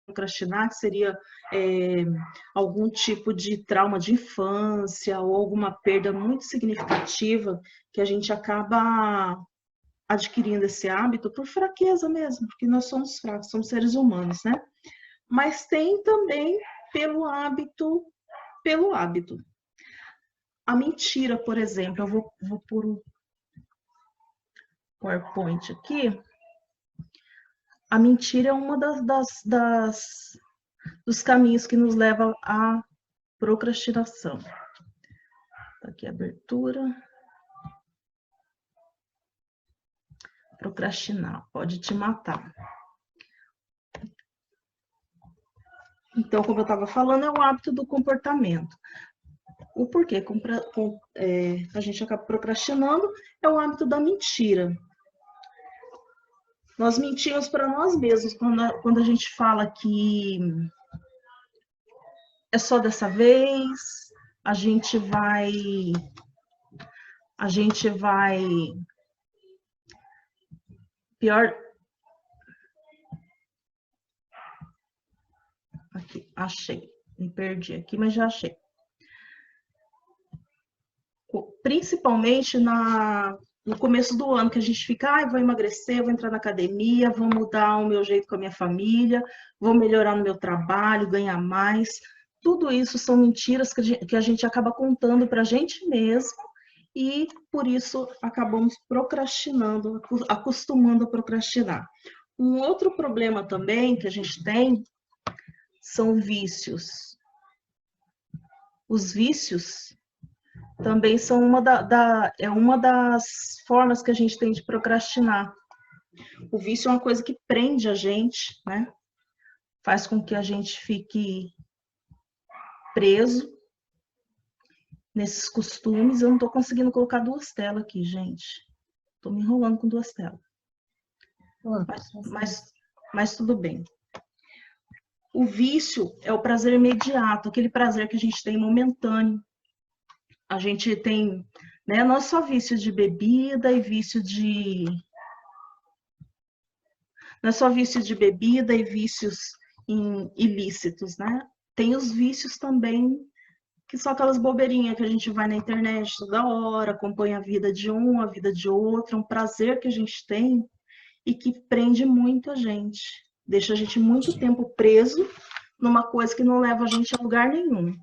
procrastinar, que seria algum tipo de trauma de infância ou alguma perda muito significativa que a gente acaba adquirindo esse hábito por fraqueza mesmo, porque nós somos fracos, somos seres humanos, né? Mas tem também pelo hábito, A mentira, por exemplo, eu vou pôr o PowerPoint aqui. A mentira é uma dos caminhos que nos leva à procrastinação. Aqui a abertura. Procrastinar pode te matar. Então, como eu estava falando, é o hábito do comportamento. O porquê a gente acaba procrastinando é o hábito da mentira. Nós mentimos para nós mesmos quando a gente fala que é só dessa vez, a gente vai pior. Aqui, achei. Me perdi aqui, mas já achei. Principalmente no começo do ano, que a gente fica, vou emagrecer, vou entrar na academia, vou mudar o meu jeito com a minha família, vou melhorar no meu trabalho, ganhar mais. Tudo isso são mentiras que a gente acaba contando para a gente mesmo e, por isso, acabamos procrastinando, acostumando a procrastinar. Um outro problema também que a gente tem são vícios. Os vícios também são uma das formas que a gente tem de procrastinar. O vício é uma coisa que prende a gente, né? Faz com que a gente fique preso nesses costumes. Eu não estou conseguindo colocar duas telas aqui, gente. Estou me enrolando com duas telas. Mas tudo bem. O vício é o prazer imediato, aquele prazer que a gente tem momentâneo. A gente tem, né, não é só vício de bebida e não é só vício de bebida e vícios ilícitos, né? Tem os vícios também, que são aquelas bobeirinhas que a gente vai na internet toda hora, acompanha a vida de um, a vida de outro, um prazer que a gente tem e que prende muito a gente. Deixa a gente muito tempo preso numa coisa que não leva a gente a lugar nenhum.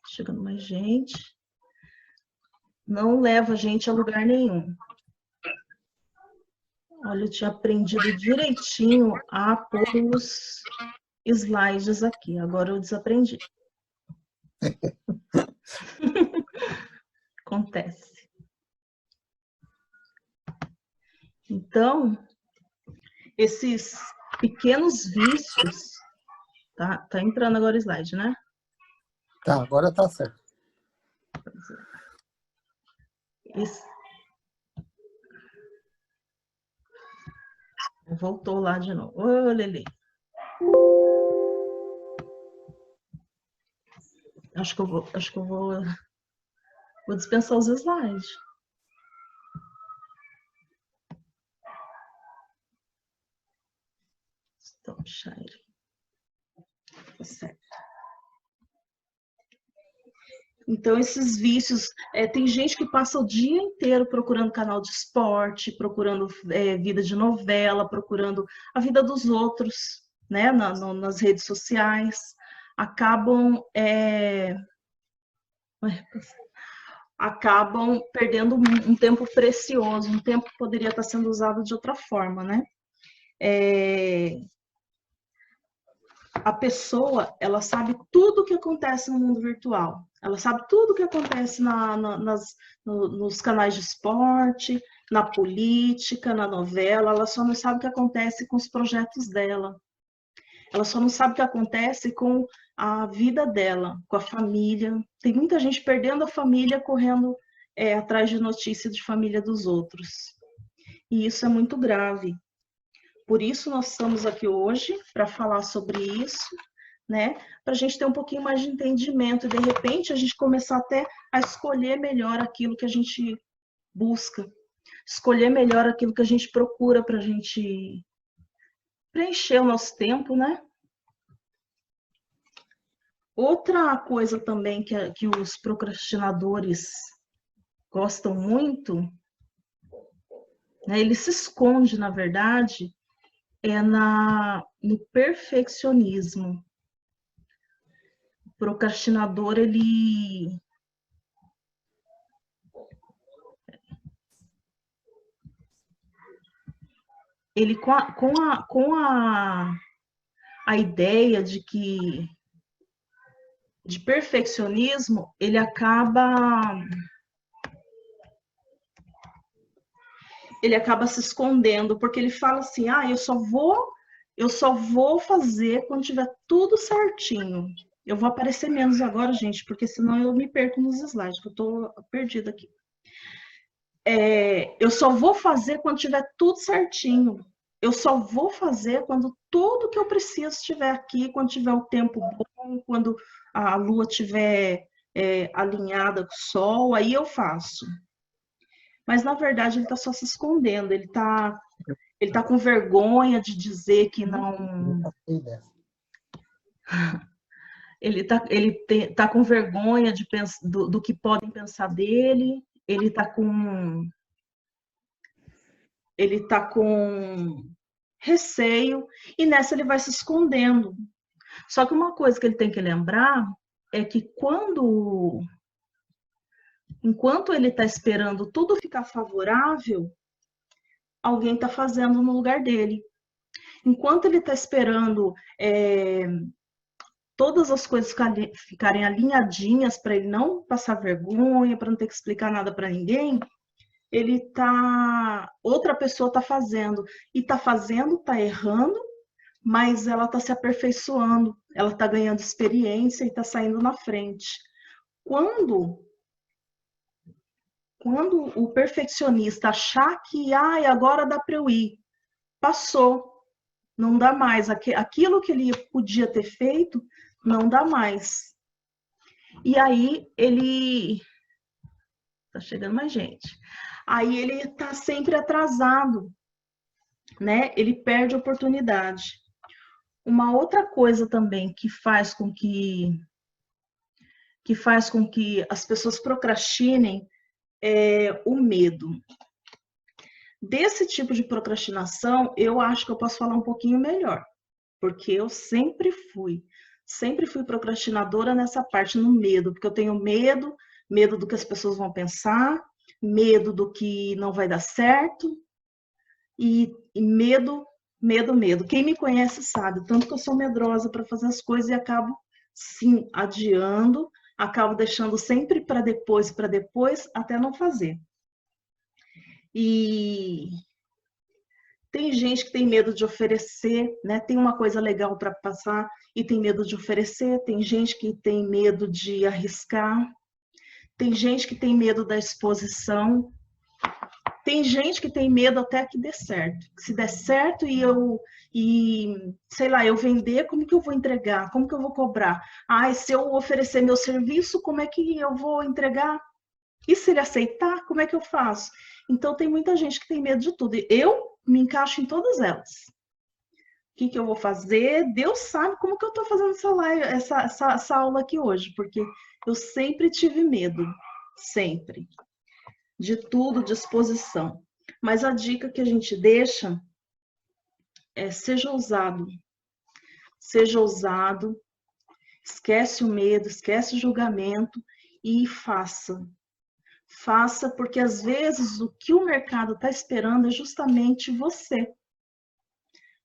Chegando mais gente. Não leva a gente a lugar nenhum. Olha, eu tinha aprendido direitinho a pôr os slides aqui. Agora eu desaprendi. Acontece. Então, esses pequenos vícios... Tá entrando agora o slide, né? Tá, agora tá certo. Voltou lá de novo. Ô, Lelê. Acho que eu vou dispensar os slides. Stop share. Tá certo. Então, esses vícios, tem gente que passa o dia inteiro procurando canal de esporte, procurando vida de novela, procurando a vida dos outros, né, nas redes sociais, acabam perdendo um tempo precioso, um tempo que poderia estar sendo usado de outra forma, né? A pessoa, ela sabe tudo o que acontece no mundo virtual. Ela sabe tudo o que acontece nos canais de esporte, na política, na novela. Ela só não sabe o que acontece com os projetos dela. Ela só não sabe o que acontece com a vida dela, com a família. Tem muita gente perdendo a família, correndo atrás de notícias de família dos outros. E isso é muito grave. Por isso nós estamos aqui hoje para falar sobre isso, né? Para a gente ter um pouquinho mais de entendimento e de repente a gente começar até a escolher melhor aquilo que a gente busca, escolher melhor aquilo que a gente procura para a gente preencher o nosso tempo, né? Outra coisa também que os procrastinadores gostam muito, né, ele se esconde, na verdade, no perfeccionismo. O procrastinador, ele a ideia de perfeccionismo, ele acaba se escondendo, porque ele fala assim, eu só vou fazer quando tiver tudo certinho. Eu vou aparecer menos agora, gente, porque senão eu me perco nos slides, que eu tô perdida aqui. Eu só vou fazer quando tiver tudo certinho. Eu só vou fazer quando tudo que eu preciso estiver aqui, quando tiver o tempo bom, quando a lua estiver alinhada com o sol, aí eu faço. Mas, na verdade, ele está só se escondendo, ele tá com vergonha de dizer que não... Ele tá com vergonha do que podem pensar dele, ele tá com receio, e nessa ele vai se escondendo. Só que uma coisa que ele tem que lembrar é que enquanto ele está esperando tudo ficar favorável, alguém está fazendo no lugar dele. Enquanto ele está esperando todas as coisas ficarem alinhadinhas para ele não passar vergonha, para não ter que explicar nada para ninguém, outra pessoa está fazendo. E está fazendo, está errando, mas ela está se aperfeiçoando, ela está ganhando experiência e está saindo na frente. Quando o perfeccionista achar que agora dá para eu ir, passou, não dá mais. Aquilo que ele podia ter feito, não dá mais. E aí tá chegando mais gente. Aí ele tá sempre atrasado, né? Ele perde a oportunidade. Uma outra coisa também que faz com que as pessoas procrastinem é o medo. Desse tipo de procrastinação, eu acho que eu posso falar um pouquinho melhor, porque eu sempre fui procrastinadora nessa parte, no medo, porque eu tenho medo do que as pessoas vão pensar, medo do que não vai dar certo, e medo. Quem me conhece sabe, tanto que eu sou medrosa para fazer as coisas e acabo, sim, adiando, acabo deixando sempre para depois, até não fazer. E tem gente que tem medo de oferecer, né? Tem uma coisa legal para passar e tem medo de oferecer. Tem gente que tem medo de arriscar. Tem gente que tem medo da exposição. Tem gente que tem medo até que dê certo. Se der certo sei lá, eu vender, como que eu vou entregar? Como que eu vou cobrar? Se eu oferecer meu serviço, como é que eu vou entregar? E se ele aceitar, como é que eu faço? Então, tem muita gente que tem medo de tudo. Eu me encaixo em todas elas. O que eu vou fazer? Deus sabe como que eu estou fazendo essa aula aqui hoje, porque eu sempre tive medo. Sempre. De tudo, de exposição. Mas a dica que a gente deixa é seja ousado. Seja ousado. Esquece o medo, esquece o julgamento e faça. Faça, porque às vezes o que o mercado está esperando é justamente você.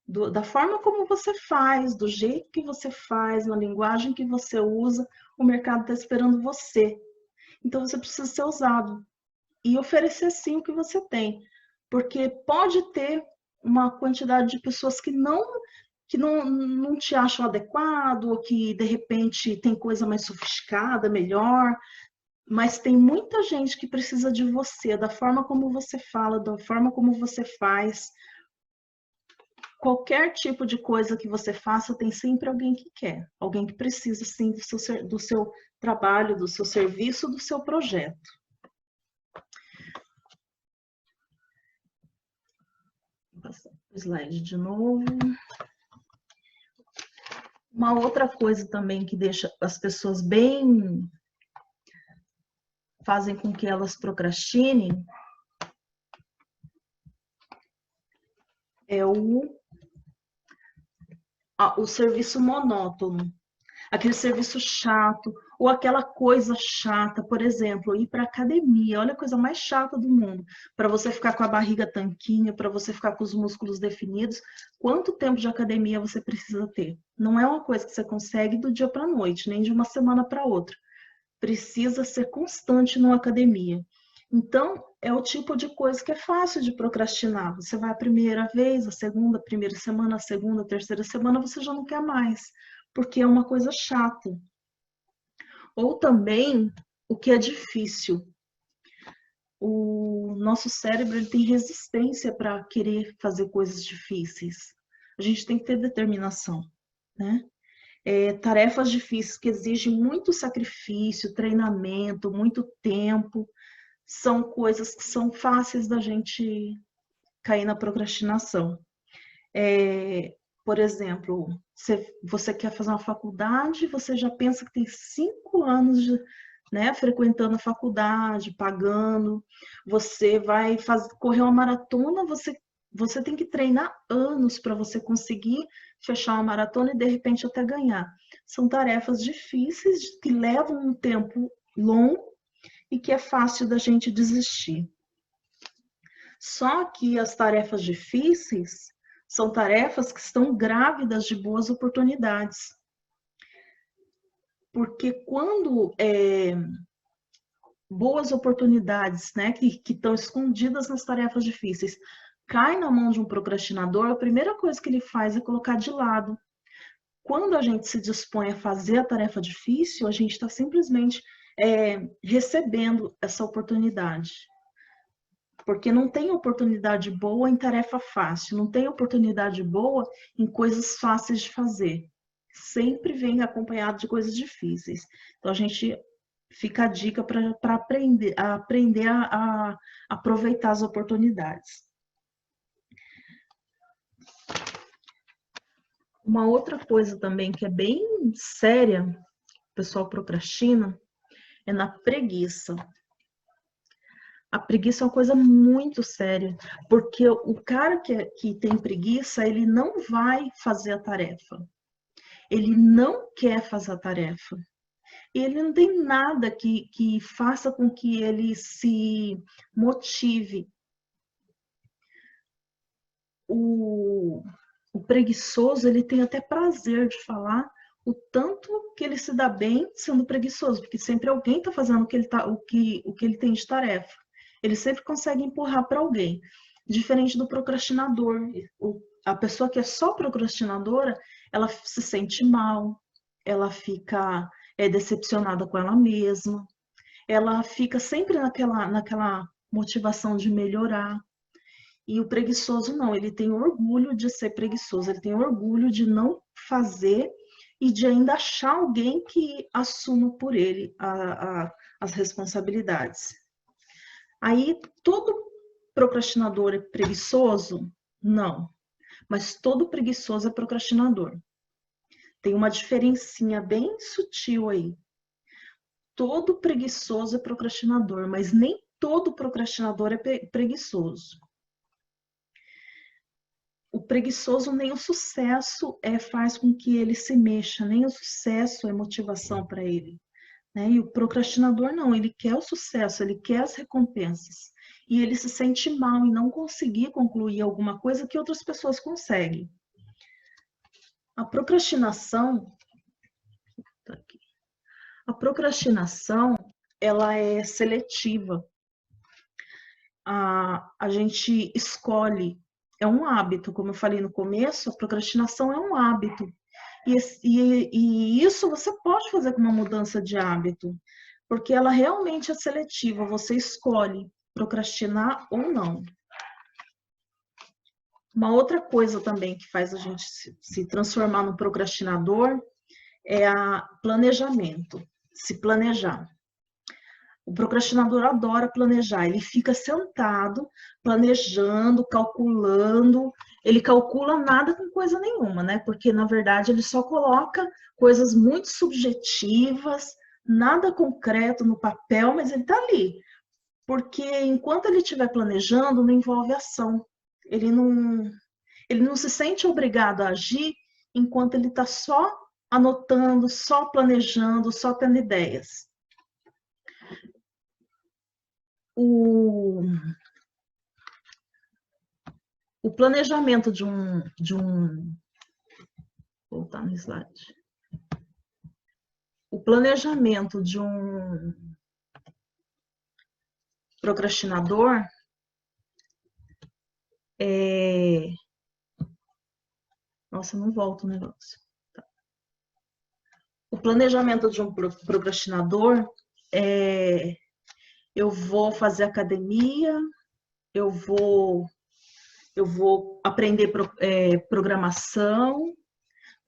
Da forma como você faz, do jeito que você faz, na linguagem que você usa, o mercado está esperando você. Então você precisa ser ousado e oferecer sim o que você tem, porque pode ter uma quantidade de pessoas que não te acham adequado, ou que de repente tem coisa mais sofisticada, melhor. Mas tem muita gente que precisa de você, da forma como você fala, da forma como você faz. Qualquer tipo de coisa que você faça, tem sempre alguém que quer. Alguém que precisa, sim, do seu trabalho, do seu serviço, do seu projeto. Vou passar o slide de novo. Uma outra coisa também que deixa as pessoas bem, fazem com que elas procrastinem, é o serviço monótono. Aquele serviço chato, ou aquela coisa chata, por exemplo, ir para academia. Olha a coisa mais chata do mundo. Para você ficar com a barriga tanquinha, para você ficar com os músculos definidos, quanto tempo de academia você precisa ter? Não é uma coisa que você consegue do dia para a noite, nem de uma semana para outra. Precisa ser constante numa academia. Então, é o tipo de coisa que é fácil de procrastinar. Você vai a primeira vez, a segunda, primeira semana, a segunda, a terceira semana, você já não quer mais, porque é uma coisa chata. Ou também, o que é difícil. O nosso cérebro ele tem resistência para querer fazer coisas difíceis. A gente tem que ter determinação, né? Tarefas difíceis que exigem muito sacrifício, treinamento, muito tempo, são coisas que são fáceis da gente cair na procrastinação. Por exemplo, você quer fazer uma faculdade, você já pensa que tem 5 anos frequentando a faculdade, pagando, você vai correr uma maratona, você tem que treinar anos para você conseguir fechar uma maratona e de repente até ganhar. São tarefas difíceis que levam um tempo longo e que é fácil da gente desistir. Só que as tarefas difíceis são tarefas que estão grávidas de boas oportunidades. Porque quando boas oportunidades, né, que estão escondidas nas tarefas difíceis, cai na mão de um procrastinador, a primeira coisa que ele faz é colocar de lado. Quando a gente se dispõe a fazer a tarefa difícil, a gente está simplesmente recebendo essa oportunidade. Porque não tem oportunidade boa em tarefa fácil, não tem oportunidade boa em coisas fáceis de fazer. Sempre vem acompanhado de coisas difíceis. Então, a gente fica a dica para aprender a aproveitar as oportunidades. Uma outra coisa também que é bem séria, o pessoal procrastina, é na preguiça. A preguiça é uma coisa muito séria, porque o cara que tem preguiça, ele não vai fazer a tarefa. Ele não quer fazer a tarefa. Ele não tem nada que faça com que ele se motive. O preguiçoso, ele tem até prazer de falar o tanto que ele se dá bem sendo preguiçoso, porque sempre alguém está fazendo o que ele tem de tarefa. Ele sempre consegue empurrar para alguém. Diferente do procrastinador. A pessoa que é só procrastinadora, ela se sente mal, ela fica decepcionada com ela mesma, ela fica sempre naquela motivação de melhorar. E o preguiçoso não, ele tem orgulho de ser preguiçoso, ele tem orgulho de não fazer e de ainda achar alguém que assuma por ele as responsabilidades. Aí, todo procrastinador é preguiçoso? Não. Mas todo preguiçoso é procrastinador. Tem uma diferencinha bem sutil aí. Todo preguiçoso é procrastinador, mas nem todo procrastinador é preguiçoso. O preguiçoso, nem o sucesso faz com que ele se mexa, nem o sucesso é motivação para ele. Né? E o procrastinador não, ele quer o sucesso, ele quer as recompensas. E ele se sente mal em não conseguir concluir alguma coisa que outras pessoas conseguem. A procrastinação, ela é seletiva. A gente escolhe, é um hábito, como eu falei no começo, a procrastinação é um hábito. E isso você pode fazer com uma mudança de hábito, porque ela realmente é seletiva, você escolhe procrastinar ou não. Uma outra coisa também que faz a gente se transformar num procrastinador é o planejamento, se planejar. O procrastinador adora planejar, ele fica sentado, planejando, calculando ele calcula nada com coisa nenhuma, né? Porque, na verdade, ele só coloca coisas muito subjetivas, nada concreto no papel, mas ele está ali. Porque enquanto ele estiver planejando, não envolve ação. Ele não se sente obrigado a agir enquanto ele está só anotando, só planejando, só tendo ideias. O planejamento de um... Voltar no slide. O planejamento de um procrastinador é... Nossa, não volta o negócio. Tá. O planejamento de um procrastinador é... Eu vou fazer academia, eu vou aprender programação,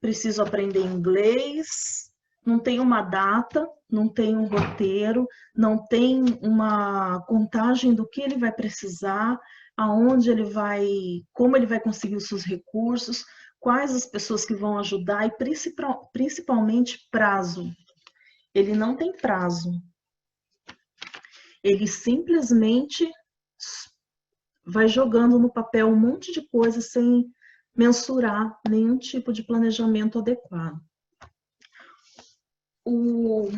preciso aprender inglês, não tem uma data, não tem um roteiro, não tem uma contagem do que ele vai precisar, aonde ele vai, como ele vai conseguir os seus recursos, quais as pessoas que vão ajudar e principalmente prazo. Ele não tem prazo. Ele simplesmente vai jogando no papel um monte de coisa sem mensurar nenhum tipo de planejamento adequado. O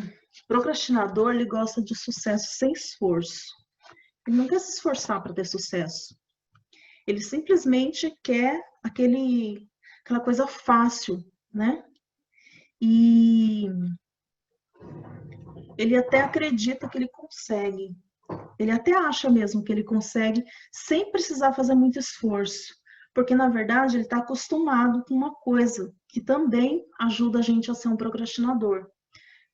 procrastinador, ele gosta de sucesso sem esforço. Ele não quer se esforçar para ter sucesso. Ele simplesmente quer aquela coisa fácil, né? E ele até acredita que ele consegue. Ele até acha mesmo que ele consegue sem precisar fazer muito esforço. Porque, na verdade, ele está acostumado com uma coisa que também ajuda a gente a ser um procrastinador.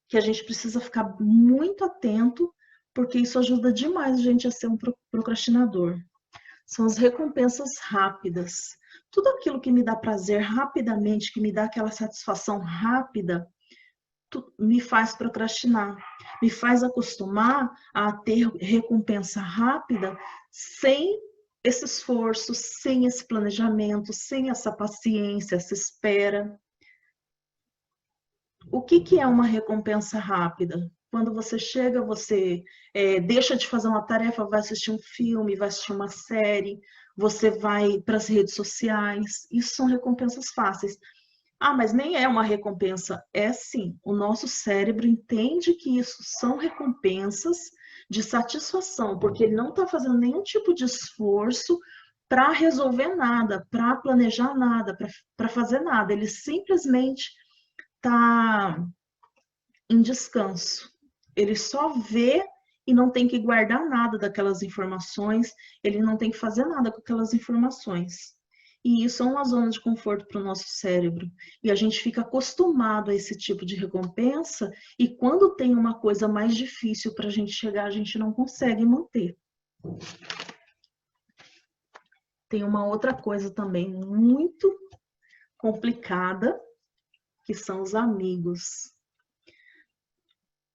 Que a gente precisa ficar muito atento, porque isso ajuda demais a gente a ser um procrastinador. São as recompensas rápidas. Tudo aquilo que me dá prazer rapidamente, que me dá aquela satisfação rápida, me faz procrastinar, me faz acostumar a ter recompensa rápida sem esse esforço, sem esse planejamento, sem essa paciência, essa espera. O que é uma recompensa rápida? Quando você chega, você deixa de fazer uma tarefa, vai assistir um filme, vai assistir uma série, você vai para as redes sociais. Isso são recompensas fáceis. Ah, mas nem é uma recompensa. É sim. O nosso cérebro entende que isso são recompensas de satisfação, porque ele não está fazendo nenhum tipo de esforço para resolver nada, para planejar nada, para fazer nada. Ele simplesmente está em descanso. Ele só vê e não tem que guardar nada daquelas informações, ele não tem que fazer nada com aquelas informações. E isso é uma zona de conforto para o nosso cérebro. E a gente fica acostumado a esse tipo de recompensa, e quando tem uma coisa mais difícil para a gente chegar, a gente não consegue manter. Tem uma outra coisa também muito complicada, que são os amigos.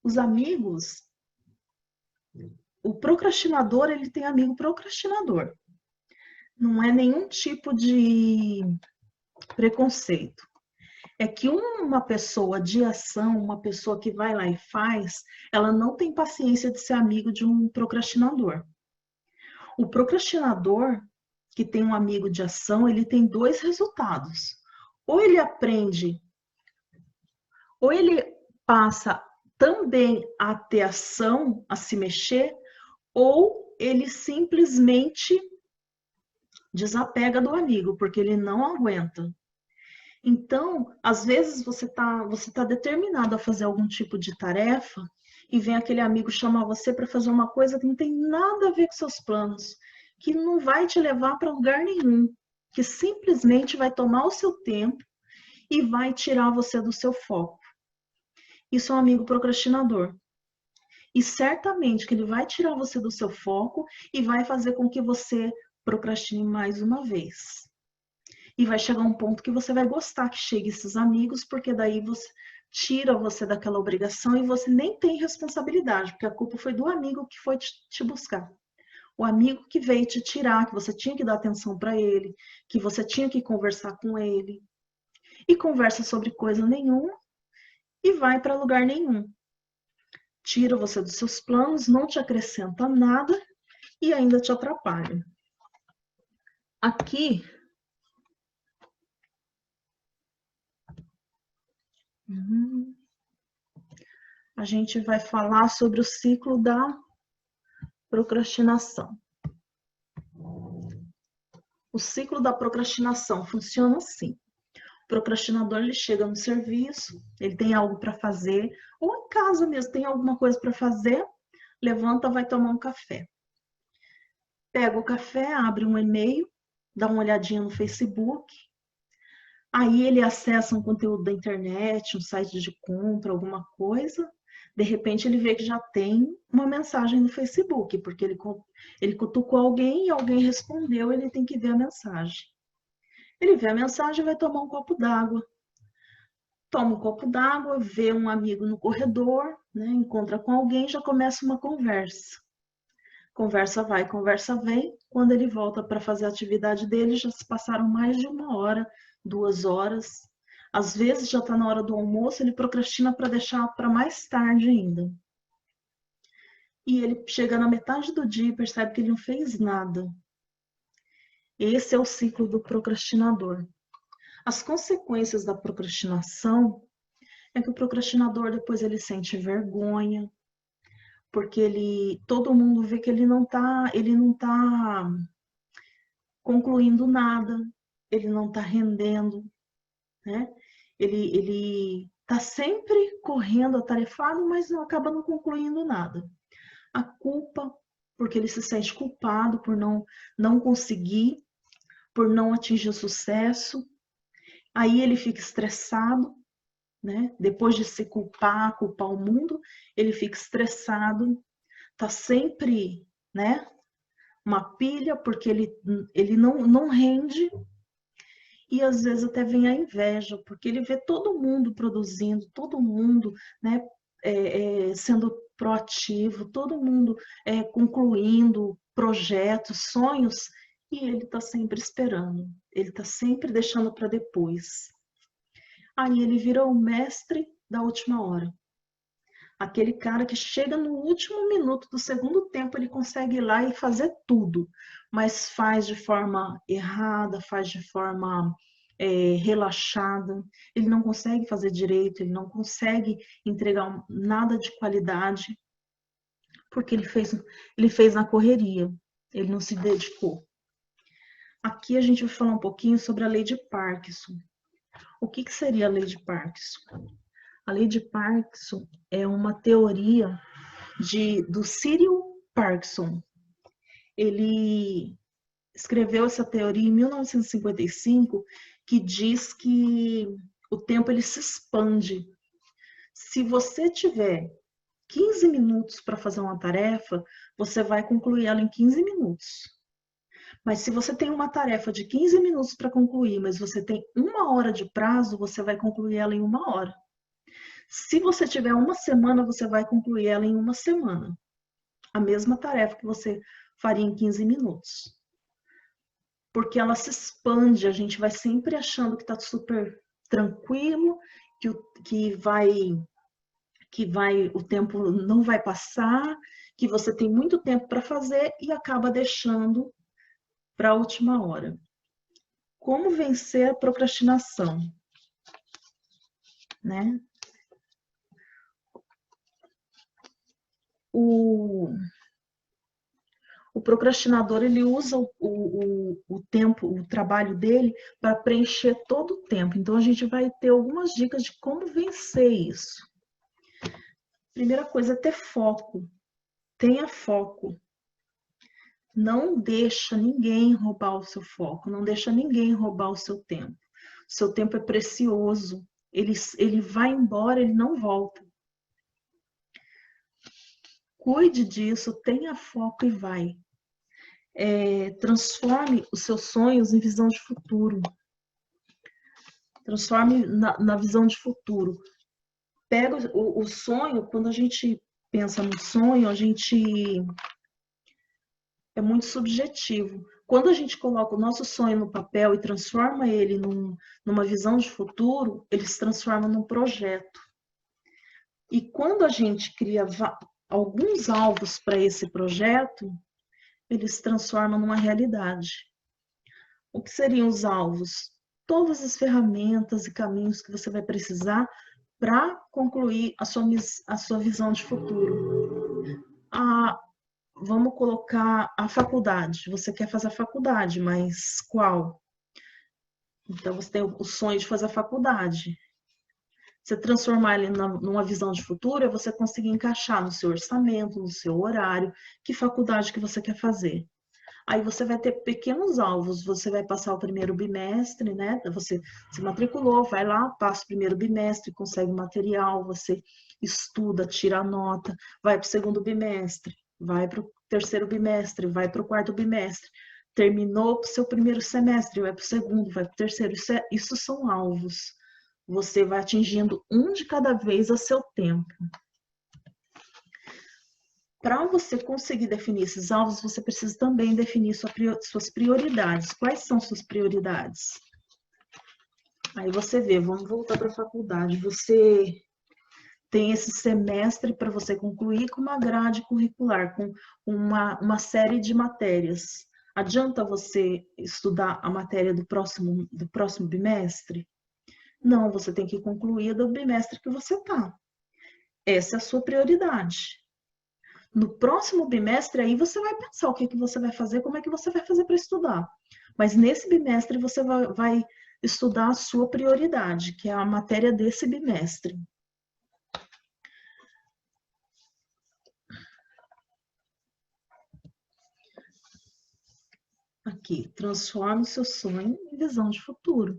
Os amigos, o procrastinador, ele tem amigo procrastinador. Não é nenhum tipo de preconceito. É que uma pessoa de ação, uma pessoa que vai lá e faz, ela não tem paciência de ser amigo de um procrastinador. O procrastinador, que tem um amigo de ação, ele tem dois resultados. Ou ele aprende, ou ele passa também a ter ação, a se mexer, ou ele simplesmente desapega do amigo, porque ele não aguenta. Então, às vezes você tá determinado a fazer algum tipo de tarefa e vem aquele amigo chamar você para fazer uma coisa que não tem nada a ver com seus planos, que não vai te levar para lugar nenhum, que simplesmente vai tomar o seu tempo e vai tirar você do seu foco. Isso é um amigo procrastinador. E certamente que ele vai tirar você do seu foco e vai fazer com que você procrastine mais uma vez. E vai chegar um ponto que você vai gostar que chegue esses amigos, porque daí você tira você daquela obrigação e você nem tem responsabilidade, porque a culpa foi do amigo que foi te buscar. O amigo que veio te tirar, que você tinha que dar atenção para ele, que você tinha que conversar com ele. E conversa sobre coisa nenhuma e vai para lugar nenhum. Tira você dos seus planos, não te acrescenta nada e ainda te atrapalha. Aqui, a gente vai falar sobre o ciclo da procrastinação. O ciclo da procrastinação funciona assim. O procrastinador, ele chega no serviço, ele tem algo para fazer, ou em casa mesmo, tem alguma coisa para fazer, levanta, vai tomar um café. Pega o café, abre um e-mail, dá uma olhadinha no Facebook, aí ele acessa um conteúdo da internet, um site de compra, alguma coisa, de repente ele vê que já tem uma mensagem no Facebook, porque ele cutucou alguém e alguém respondeu, ele tem que ver a mensagem. Ele vê a mensagem e vai tomar um copo d'água. Toma um copo d'água, vê um amigo no corredor, né, encontra com alguém, já começa uma conversa. Conversa vai, conversa vem. Quando ele volta para fazer a atividade dele, já se passaram mais de 1 hora, 2 horas. Às vezes já está na hora do almoço, ele procrastina para deixar para mais tarde ainda. E ele chega na metade do dia e percebe que ele não fez nada. Esse é o ciclo do procrastinador. As consequências da procrastinação é que o procrastinador depois ele sente vergonha, porque todo mundo vê que ele não tá concluindo nada, ele não está rendendo, né? Ele está sempre correndo, atarefado, mas acaba não concluindo nada. A culpa, porque ele se sente culpado por não conseguir, por não atingir o sucesso. Aí ele fica estressado, né? Depois de se culpar o mundo, ele fica estressado, tá sempre, né? Uma pilha, porque ele não rende, e às vezes até vem a inveja, porque ele vê todo mundo produzindo, todo mundo, né, sendo proativo, todo mundo concluindo projetos, sonhos, e ele está sempre esperando, ele está sempre deixando para depois. Aí ele vira o mestre da última hora. Aquele cara que chega no último minuto do segundo tempo, ele consegue ir lá e fazer tudo, mas faz de forma errada, faz de forma relaxada, ele não consegue fazer direito, ele não consegue entregar nada de qualidade, porque ele fez na correria, ele não se dedicou. Aqui a gente vai falar um pouquinho sobre a lei de Parkinson. O que seria a lei de Parkinson? A lei de Parkinson é uma teoria do Cyril Parkinson. Ele escreveu essa teoria em 1955, que diz que o tempo ele se expande. Se você tiver 15 minutos para fazer uma tarefa, você vai concluir ela em 15 minutos. Mas se você tem uma tarefa de 15 minutos para concluir, mas você tem 1 hora de prazo, você vai concluir ela em 1 hora. Se você tiver 1 semana, você vai concluir ela em 1 semana. A mesma tarefa que você faria em 15 minutos. Porque ela se expande, a gente vai sempre achando que está super tranquilo, o tempo não vai passar, que você tem muito tempo para fazer e acaba deixando para a última hora. Como vencer a procrastinação? Né? O procrastinador, ele usa o tempo, o trabalho dele para preencher todo o tempo. Então, a gente vai ter algumas dicas de como vencer isso. Primeira coisa é ter foco. Tenha foco. Não deixa ninguém roubar o seu foco. Não deixa ninguém roubar o seu tempo. O seu tempo é precioso. Ele vai embora, ele não volta. Cuide disso, tenha foco e vai. Transforme os seus sonhos em visão de futuro. Transforme na visão de futuro. Pega o sonho, quando a gente pensa no sonho, a gente é muito subjetivo. Quando a gente coloca o nosso sonho no papel e transforma ele numa visão de futuro, ele se transforma num projeto. E quando a gente cria alguns alvos para esse projeto, ele se transforma numa realidade. O que seriam os alvos? Todas as ferramentas e caminhos que você vai precisar para concluir a sua visão de futuro. Vamos colocar a faculdade. Você quer fazer a faculdade, mas qual? Então, você tem o sonho de fazer a faculdade. Você transformar ele numa visão de futuro é você conseguir encaixar no seu orçamento, no seu horário, que faculdade que você quer fazer. Aí você vai ter pequenos alvos, você vai passar o primeiro bimestre, né? Você se matriculou, vai lá, passa o primeiro bimestre, consegue material, você estuda, tira a nota, vai para o segundo bimestre, vai para o terceiro bimestre, vai para o quarto bimestre. Terminou o seu primeiro semestre, vai para o segundo, vai para o terceiro. Isso são alvos. Você vai atingindo um de cada vez a seu tempo. Para você conseguir definir esses alvos, você precisa também definir suas prioridades. Quais são suas prioridades? Aí você vê, vamos voltar para a faculdade. Você tem esse semestre para você concluir com uma grade curricular, com uma série de matérias. Adianta você estudar a matéria do próximo bimestre? Não, você tem que concluir do bimestre que você está. Essa é a sua prioridade. No próximo bimestre, aí você vai pensar o que você vai fazer, como é que você vai fazer para estudar. Mas nesse bimestre, você vai estudar a sua prioridade, que é a matéria desse bimestre. Aqui, transforme o seu sonho em visão de futuro.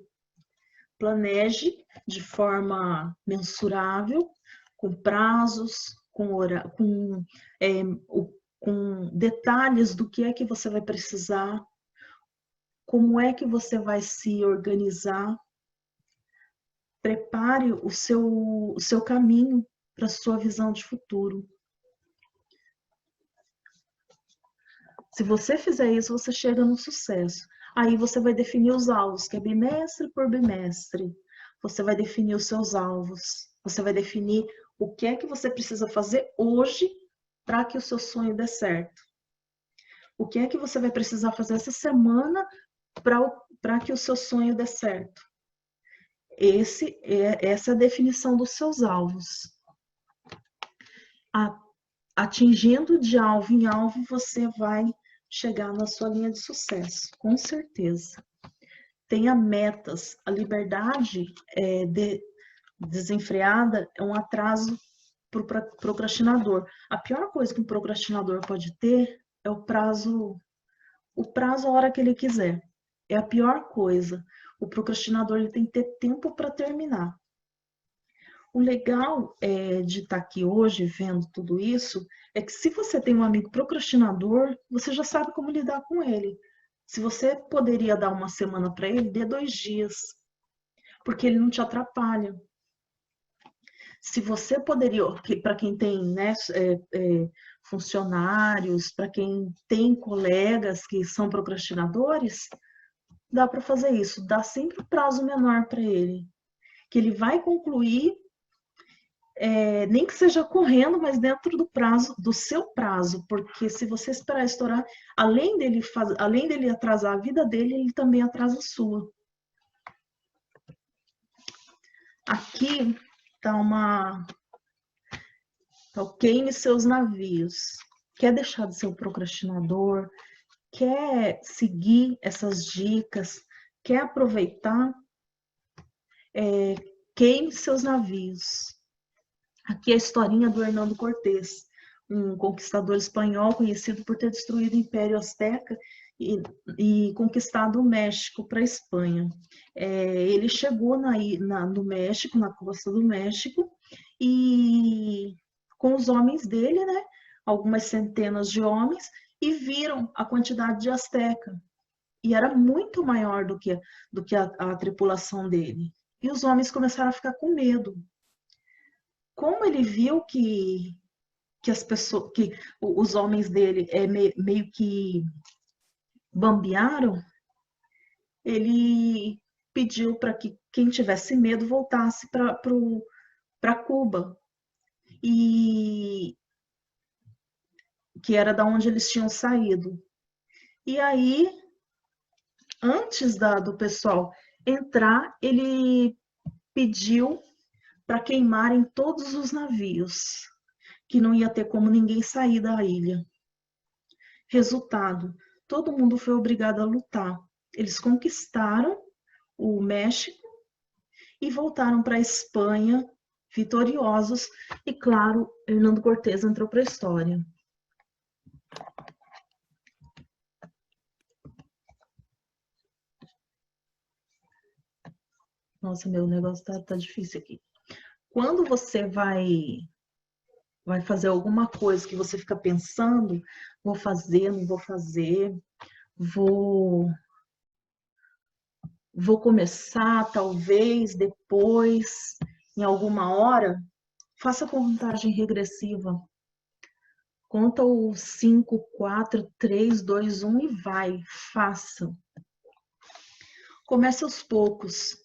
Planeje de forma mensurável, com prazos, com detalhes do que é que você vai precisar, como é que você vai se organizar. Prepare o seu caminho para a sua visão de futuro. Se você fizer isso, você chega no sucesso. Aí você vai definir os alvos, que é bimestre por bimestre. Você vai definir os seus alvos. Você vai definir o que é que você precisa fazer hoje para que o seu sonho dê certo. O que é que você vai precisar fazer essa semana para que o seu sonho dê certo. Essa é a definição dos seus alvos. Atingindo de alvo em alvo, você vai chegar na sua linha de sucesso, com certeza. Tenha metas. A liberdade desenfreada é um atraso para o procrastinador. A pior coisa que um procrastinador pode ter é o prazo a hora que ele quiser. É a pior coisa. O procrastinador ele tem que ter tempo para terminar. O legal de estar aqui hoje vendo tudo isso é que se você tem um amigo procrastinador, você já sabe como lidar com ele. Se você poderia dar uma semana para ele, dê 2 dias, porque ele não te atrapalha. Se você poderia, para quem tem funcionários, para quem tem colegas que são procrastinadores, dá para fazer isso. Dá sempre um prazo menor para ele, que ele vai concluir. Nem que seja correndo, mas dentro do seu prazo, porque se você esperar estourar, além dele atrasar a vida dele, ele também atrasa a sua. Aqui está o queime seus navios. Quer deixar de ser um procrastinador? Quer seguir essas dicas? Quer aproveitar? Queime seus navios. Aqui é a historinha do Hernando Cortés, um conquistador espanhol conhecido por ter destruído o Império Azteca e conquistado o México para a Espanha. Ele chegou no México, na costa do México, e com os homens dele, né, algumas centenas de homens, e viram a quantidade de azteca. E era muito maior do que a tripulação dele. E os homens começaram a ficar com medo. Como ele viu que que as pessoas, que os homens dele meio que bambearam, ele pediu para que quem tivesse medo voltasse para Cuba, e que era da onde eles tinham saído. E aí, antes do pessoal entrar, ele pediu para queimarem todos os navios, que não ia ter como ninguém sair da ilha. Resultado, todo mundo foi obrigado a lutar. Eles conquistaram o México e voltaram para a Espanha vitoriosos, e claro, Hernando Cortés entrou para a história. Nossa, meu negócio tá difícil aqui. Quando você vai fazer alguma coisa que você fica pensando, vou fazer, não vou fazer, vou começar talvez depois, em alguma hora, faça contagem regressiva. Conta o 5, 4, 3, 2, 1 e vai, faça. Comece aos poucos.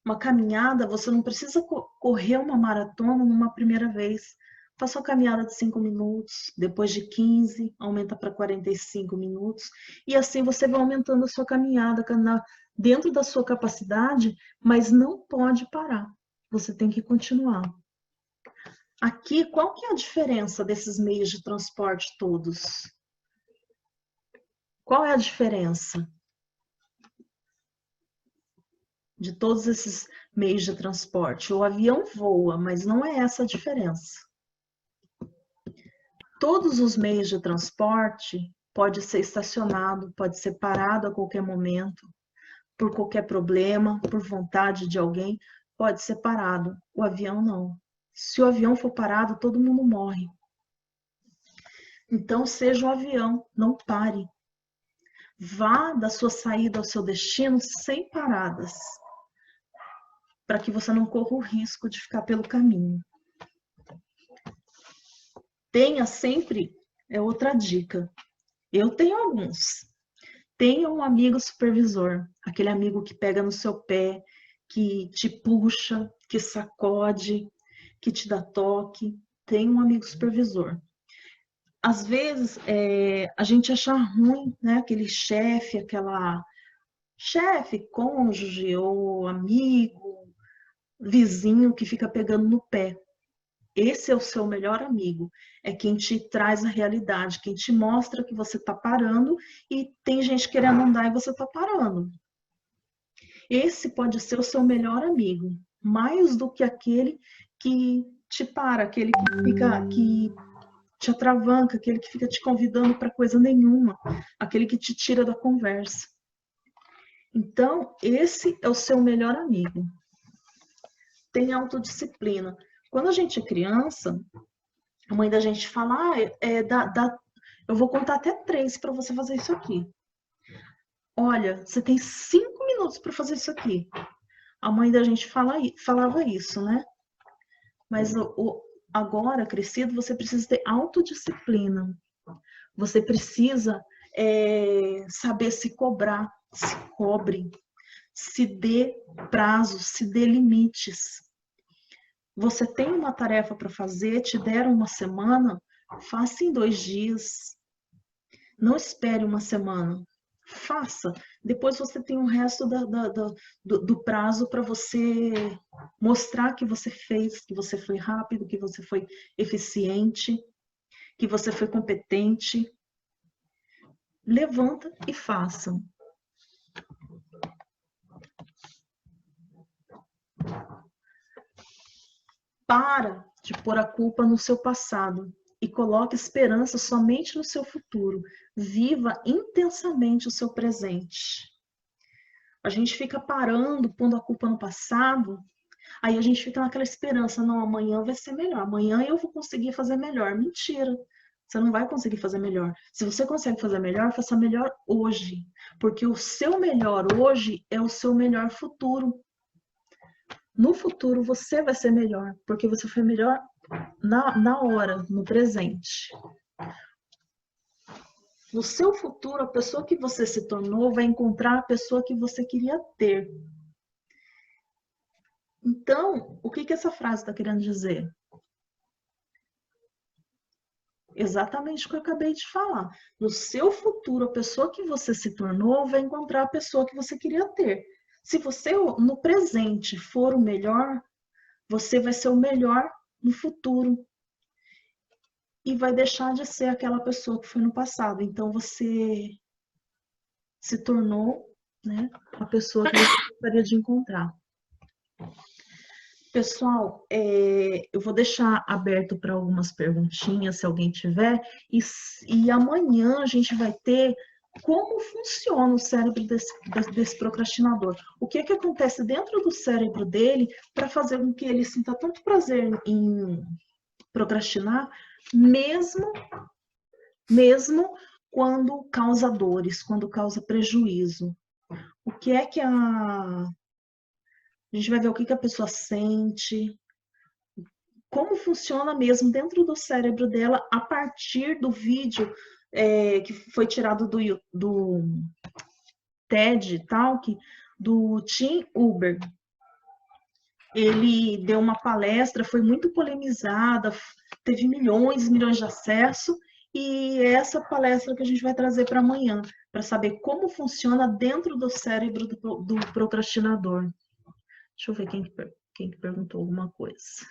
Uma caminhada, você não precisa correr uma maratona numa primeira vez. Faça uma caminhada de 5 minutos, depois de 15, aumenta para 45 minutos. E assim você vai aumentando a sua caminhada dentro da sua capacidade, mas não pode parar. Você tem que continuar. Aqui, qual que é a diferença desses meios de transporte todos? Qual é a diferença de todos esses meios de transporte? O avião voa, mas não é essa a diferença. Todos os meios de transporte pode ser estacionado, pode ser parado a qualquer momento, por qualquer problema, por vontade de alguém, pode ser parado. O avião não. Se o avião for parado, todo mundo morre. Então, seja um avião, não pare. Vá da sua saída ao seu destino sem paradas, para que você não corra o risco de ficar pelo caminho. Tenha sempre, é outra dica. Eu tenho alguns. Tenha um amigo supervisor, aquele amigo que pega no seu pé, que te puxa, que sacode, que te dá toque. Tenha um amigo supervisor. Às vezes, a gente acha ruim, né? Aquele chefe, aquela chefe, cônjuge ou amigo, vizinho que fica pegando no pé. Esse é o seu melhor amigo, é quem te traz a realidade, quem te mostra que você está parando e tem gente querendo andar e você está parando. Esse pode ser o seu melhor amigo, mais do que aquele que te para, aquele que te atravanca, aquele que fica te convidando para coisa nenhuma, aquele que te tira da conversa. Então, esse é o seu melhor amigo. Tenha autodisciplina. Quando a gente é criança, a mãe da gente fala, eu vou contar até 3 para você fazer isso aqui. Olha, você tem 5 minutos para fazer isso aqui. A mãe da gente falava isso, né? Mas agora, crescido, você precisa ter autodisciplina. Você precisa saber se cobrar, se cobre, se dê prazos, se dê limites. Você tem uma tarefa para fazer, te deram uma semana, faça em 2 dias. Não espere uma semana. Faça. Depois você tem o resto do prazo para você mostrar que você fez, que você foi rápido, que você foi eficiente, que você foi competente. Levanta e faça. Para de pôr a culpa no seu passado e coloque esperança somente no seu futuro. Viva intensamente o seu presente. A gente fica parando, pondo a culpa no passado, aí a gente fica naquela esperança, não, amanhã vai ser melhor, amanhã eu vou conseguir fazer melhor. Mentira, você não vai conseguir fazer melhor. Se você consegue fazer melhor, faça melhor hoje, porque o seu melhor hoje é o seu melhor futuro. No futuro você vai ser melhor, porque você foi melhor na hora, no presente. No seu futuro, a pessoa que você se tornou vai encontrar a pessoa que você queria ter. Então, o que essa frase está querendo dizer? Exatamente o que eu acabei de falar. No seu futuro, a pessoa que você se tornou vai encontrar a pessoa que você queria ter. Se você, no presente, for o melhor, você vai ser o melhor no futuro. E vai deixar de ser aquela pessoa que foi no passado. Então, você se tornou, né, a pessoa que você gostaria de encontrar. Pessoal, eu vou deixar aberto para algumas perguntinhas, se alguém tiver, e amanhã a gente vai ter como funciona o cérebro desse procrastinador. O que acontece dentro do cérebro dele para fazer com que ele sinta tanto prazer em procrastinar, mesmo quando causa dores, quando causa prejuízo. O que é que a gente vai ver o que a pessoa sente, como funciona mesmo dentro do cérebro dela a partir do vídeo que foi tirado do TED Talk do Tim Uber. Ele deu uma palestra, foi muito polemizada, teve milhões e milhões de acessos, e é essa palestra que a gente vai trazer para amanhã, para saber como funciona dentro do cérebro do procrastinador. Deixa eu ver quem que perguntou alguma coisa.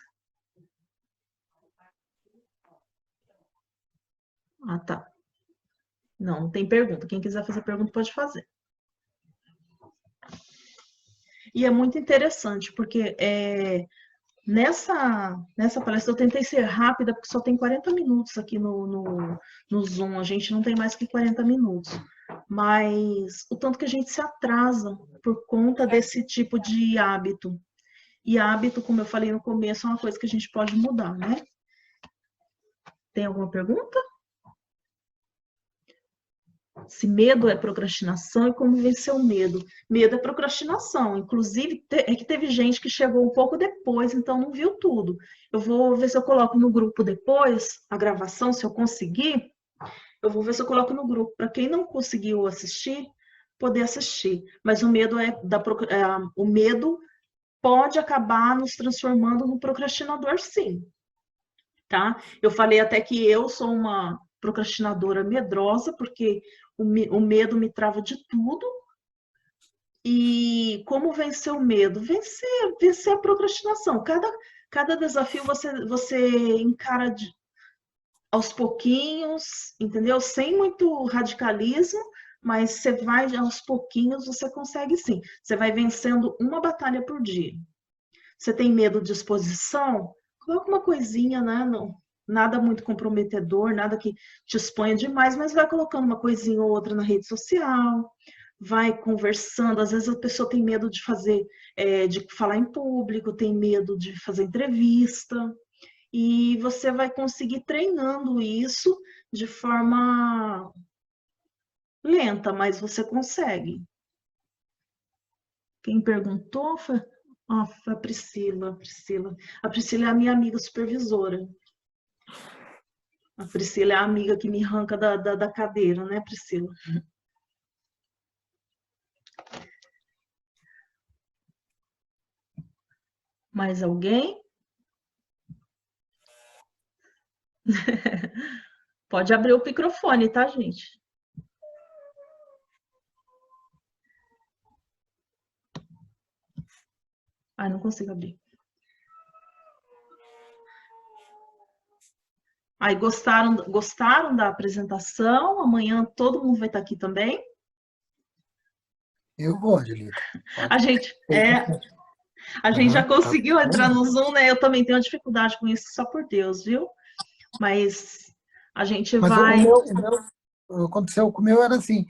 Ah, tá. Não tem pergunta. Quem quiser fazer pergunta pode fazer. E é muito interessante, porque nessa palestra eu tentei ser rápida, porque só tem 40 minutos aqui no Zoom. A gente não tem mais que 40 minutos. Mas o tanto que a gente se atrasa por conta desse tipo de hábito. E hábito, como eu falei no começo, é uma coisa que a gente pode mudar, né? Tem alguma pergunta? Se medo é procrastinação e como vencer o medo. Medo é procrastinação. Inclusive, é que teve gente que chegou um pouco depois, então não viu tudo. Eu vou ver se eu coloco no grupo depois a gravação, se eu conseguir. Eu vou ver se eu coloco no grupo para quem não conseguiu assistir, poder assistir. Mas o medo o medo pode acabar nos transformando no procrastinador, sim. Tá? Eu falei até que eu sou uma procrastinadora medrosa, porque o medo me trava de tudo. E como vencer o medo? Vencer a procrastinação. Cada desafio você encara aos pouquinhos, entendeu? Sem muito radicalismo, mas você vai aos pouquinhos, você consegue sim. Você vai vencendo uma batalha por dia. Você tem medo de exposição? Coloca uma coisinha, né? Não, nada muito comprometedor, nada que te exponha demais, mas vai colocando uma coisinha ou outra na rede social, vai conversando. Às vezes a pessoa tem medo de de falar em público, tem medo de fazer entrevista, e você vai conseguir treinando isso de forma lenta, mas você consegue. Quem perguntou foi a Priscila. A Priscila é a minha amiga supervisora. A Priscila é a amiga que me arranca da cadeira, né, Priscila? Mais alguém? Pode abrir o microfone, tá, gente? Ai, não consigo abrir. Aí, gostaram da apresentação? Amanhã todo mundo vai estar aqui também? Eu vou, Angelita. A gente já conseguiu entrar no Zoom, né? Eu também tenho dificuldade com isso, só por Deus, viu? Mas a gente vai... Aconteceu com o meu era assim,